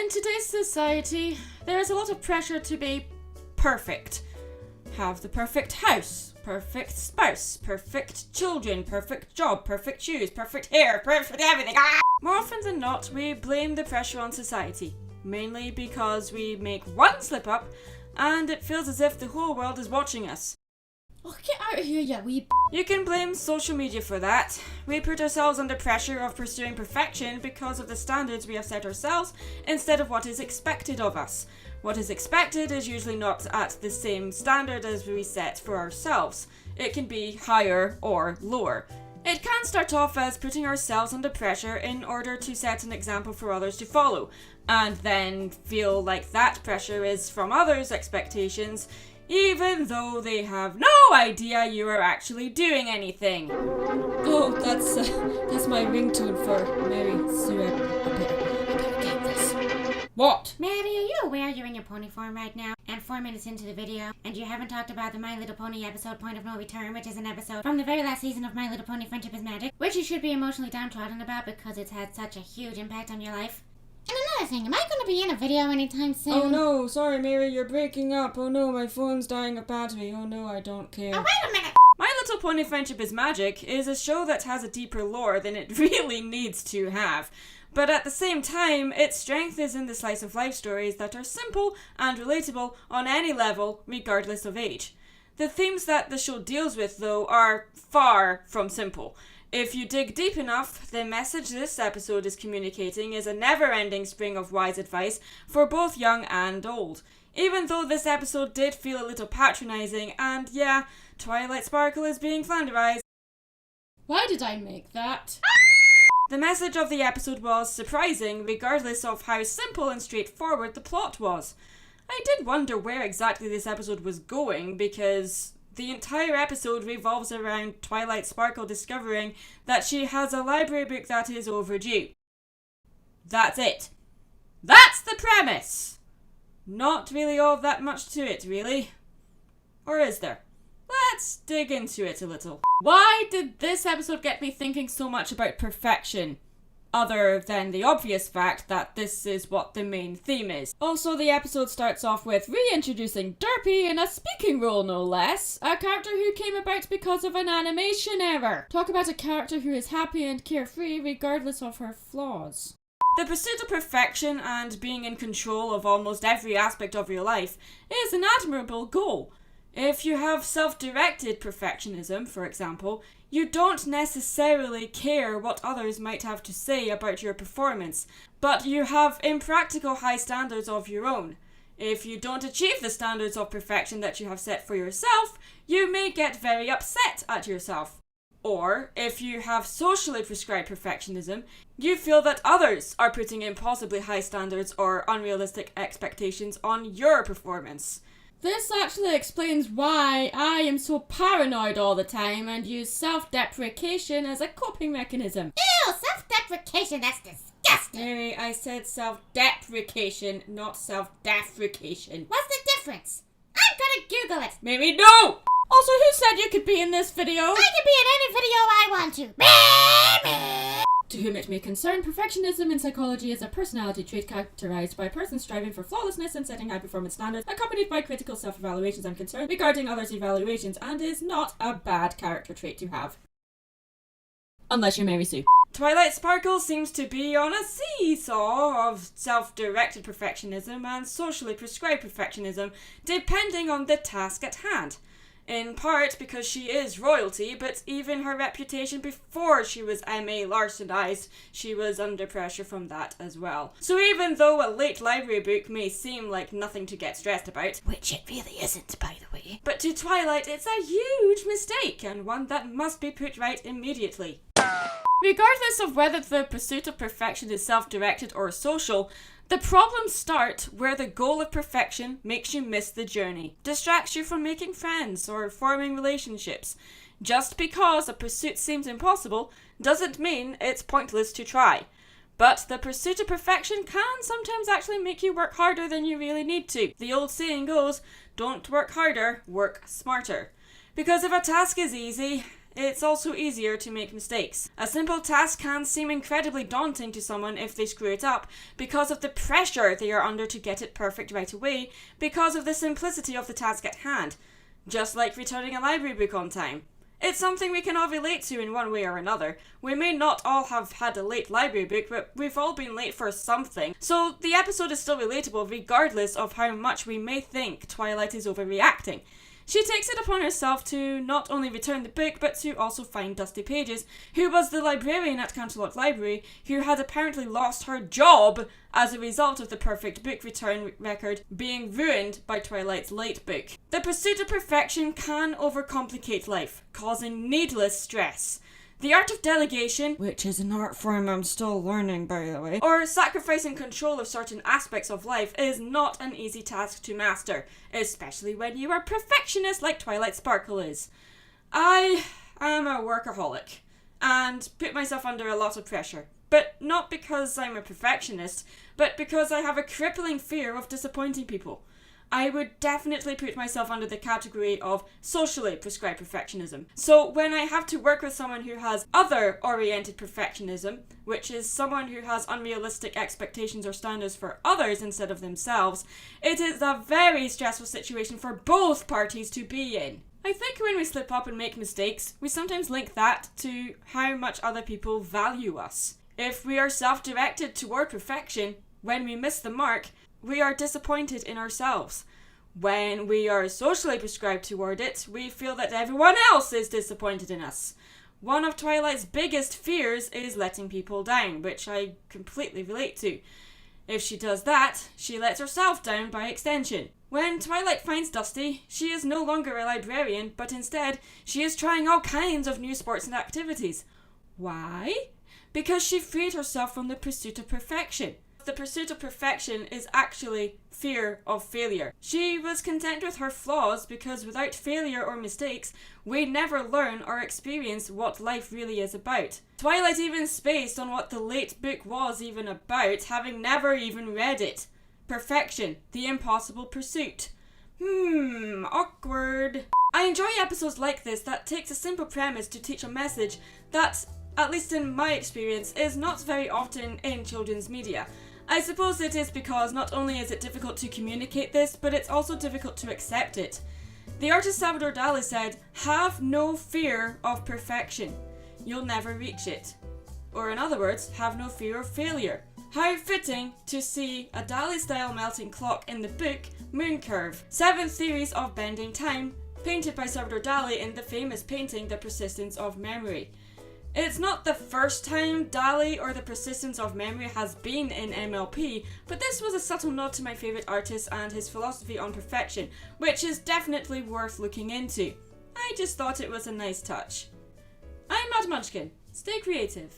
In today's society, there is a lot of pressure to be perfect. Have the perfect house, perfect spouse, perfect children, perfect job, perfect shoes, perfect hair, perfect everything. More often than not, we blame the pressure on society, mainly because we make one slip up and it feels as if the whole world is watching us. Oh, get out of here, you wee You can blame social media for that. We put ourselves under pressure of pursuing perfection because of the standards we have set ourselves instead of what is expected of us. What is expected is usually not at the same standard as we set for ourselves. It can be higher or lower. It can start off as putting ourselves under pressure in order to set an example for others to follow, and then feel like that pressure is from others' expectations, even though they have no idea you are actually doing anything. Oh, that's my ringtone for Mary Sue. I better get this. What? Maddie, are you aware you're in your pony form right now? And 4 minutes into the video, and you haven't talked about the My Little Pony episode Point of No Return, which is an episode from the very last season of My Little Pony Friendship is Magic, which you should be emotionally downtrodden about because it's had such a huge impact on your life. And another thing, am I going to be in a video anytime soon? Oh no, sorry Mary, you're breaking up. Oh no, my phone's dying of battery. Oh no, I don't care. Oh, wait a minute! My Little Pony Friendship is Magic is a show that has a deeper lore than it really needs to have. But at the same time, its strength is in the slice of life stories that are simple and relatable on any level, regardless of age. The themes that the show deals with, though, are far from simple. If you dig deep enough, the message this episode is communicating is a never-ending string of wise advice for both young and old. Even though this episode did feel a little patronising, and yeah, Twilight Sparkle is being flanderised. Why did I make that? The message of the episode was surprising, regardless of how simple and straightforward the plot was. I did wonder where exactly this episode was going, because the entire episode revolves around Twilight Sparkle discovering that she has a library book that is overdue. That's it. That's the premise! Not really all that much to it, really. Or is there? Let's dig into it a little. Why did this episode get me thinking so much about perfection? Other than the obvious fact that this is what the main theme is. Also, the episode starts off with reintroducing Derpy in a speaking role, no less. A character who came about because of an animation error. Talk about a character who is happy and carefree regardless of her flaws. The pursuit of perfection and being in control of almost every aspect of your life is an admirable goal. If you have self-directed perfectionism, for example, you don't necessarily care what others might have to say about your performance, but you have impractical high standards of your own. If you don't achieve the standards of perfection that you have set for yourself, you may get very upset at yourself. Or, if you have socially prescribed perfectionism, you feel that others are putting impossibly high standards or unrealistic expectations on your performance. This actually explains why I am so paranoid all the time and use self-deprecation as a coping mechanism. Ew, self-deprecation, that's disgusting! Mary, I said self-deprecation, not self-defecation. What's the difference? I'm gonna Google it! Mary, no! Also, who said you could be in this video? I can be in any video I want to. To whom it may concern, perfectionism in psychology is a personality trait characterized by a person striving for flawlessness and setting high performance standards, accompanied by critical self-evaluations and concern regarding others' evaluations, and is not a bad character trait to have. Unless you're Mary Sue. Twilight Sparkle seems to be on a seesaw of self-directed perfectionism and socially prescribed perfectionism, depending on the task at hand. In part because she is royalty, but even her reputation before she was M.A. Larsonized, she was under pressure from that as well. So even though a late library book may seem like nothing to get stressed about, Which it really isn't, by the way. but to Twilight it's a huge mistake, and one that must be put right immediately. Regardless of whether the pursuit of perfection is self-directed or social, the problems start where the goal of perfection makes you miss the journey, distracts you from making friends or forming relationships. Just because a pursuit seems impossible doesn't mean it's pointless to try. But the pursuit of perfection can sometimes actually make you work harder than you really need to. The old saying goes, don't work harder, work smarter. Because if a task is easy, it's also easier to make mistakes. A simple task can seem incredibly daunting to someone if they screw it up because of the pressure they are under to get it perfect right away because of the simplicity of the task at hand. Just like returning a library book on time. It's something we can all relate to in one way or another. We may not all have had a late library book, but we've all been late for something. So the episode is still relatable regardless of how much we may think Twilight is overreacting. She takes it upon herself to not only return the book, but to also find Dusty Pages, who was the librarian at Canterlot Library, who had apparently lost her job as a result of the perfect book return record being ruined by Twilight's late book. The pursuit of perfection can overcomplicate life, causing needless stress. The art of delegation, which is an art form I'm still learning by the way, or sacrificing control of certain aspects of life is not an easy task to master, especially when you are perfectionist like Twilight Sparkle is. I am a workaholic and put myself under a lot of pressure, but not because I'm a perfectionist, but because I have a crippling fear of disappointing people. I would definitely put myself under the category of socially prescribed perfectionism. So when I have to work with someone who has other-oriented perfectionism, which is someone who has unrealistic expectations or standards for others instead of themselves, it is a very stressful situation for both parties to be in. I think when we slip up and make mistakes, we sometimes link that to how much other people value us. If we are self-directed toward perfection, when we miss the mark, we are disappointed in ourselves. When we are socially prescribed toward it, we feel that everyone else is disappointed in us. One of Twilight's biggest fears is letting people down, which I completely relate to. If she does that, she lets herself down by extension. When Twilight finds Dusty, she is no longer a librarian, but instead, she is trying all kinds of new sports and activities. Why? Because she freed herself from the pursuit of perfection. The pursuit of perfection is actually fear of failure. She was content with her flaws because without failure or mistakes, we never learn or experience what life really is about. Twilight even spaced on what the late book was even about, having never even read it. Perfection, the impossible pursuit. Awkward. I enjoy episodes like this that takes a simple premise to teach a message that, at least in my experience, is not very often in children's media. I suppose it is because not only is it difficult to communicate this, but it's also difficult to accept it. The artist Salvador Dali said, "Have no fear of perfection. You'll never reach it." Or in other words, have no fear of failure. How fitting to see a Dali-style melting clock in the book Moon Curve, 7 Theories of Bending Time, painted by Salvador Dali in the famous painting The Persistence of Memory. It's not the first time Dali or The Persistence of Memory has been in MLP, but this was a subtle nod to my favourite artist and his philosophy on perfection, which is definitely worth looking into. I just thought it was a nice touch. I'm Mad Munchkin. Stay creative.